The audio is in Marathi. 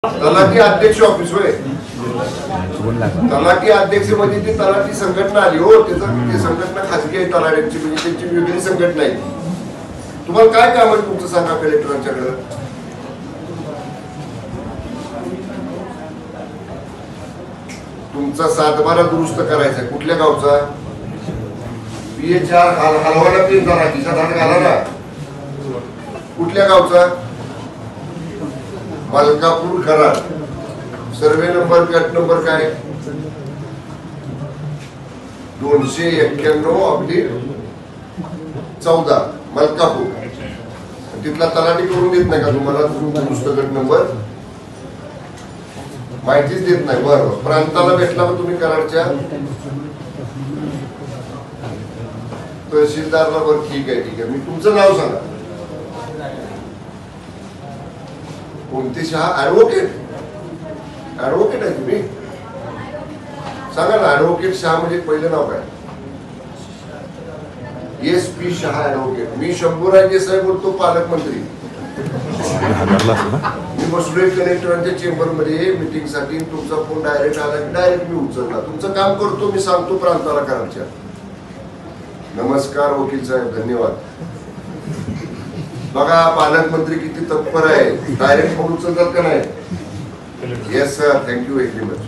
तलाठी अध्यक्ष ऑफिस होय. तलाठी अध्यक्ष म्हणजे ती तलाठी संघटना आली हो. त्याचं ते संघटना खासगी आहे तलाठ्यांची, म्हणजे त्यांची वेगळी संघटना आहे. तुम्हाला काय काम आहे तुमचं सांगा कलेक्टरांच्याकडे. तुमचा सातबारा दुरुस्त करायचा कुठल्या गावचा. PA4 हलवाना पेन झाला खिशात हात घाला ना. कुठल्या गावचा. मलकापूर कराड. सर्वे नंबर गट नंबर काय 291/14 मलकापूर. तिथला तलाठी करून देत नाही का तुम्हाला दुरुस्त गट नंबर माहितीच देत नाही. बरोबर प्रांताला भेटला मग तुम्ही कराडच्या तहसीलदारला. बरं ठीक आहे. मी तुमचं नाव सांगा. कोणती शहा. ऍडव्होकेट आहे तुम्ही. सांगा ना ऍडव्होकेट शहा म्हणजे पहिलं नाव काय. SP Shaha advocate. मी शंभूराज देसाई बोलतो पालकमंत्री. मी बसलोय कलेक्टरांच्या चेंबर मध्ये मीटिंग साठी. तुमचा फोन डायरेक्ट आला की डायरेक्ट मी उचलला. तुमचं काम करतो मी. सांगतो प्रांताला कराडच्या. नमस्कार वकील साहेब धन्यवाद. बघा पालकमंत्री किती तत्पर आहे. डायरेक्ट फोन उचलतात का नाही. Yes sir thank you very much.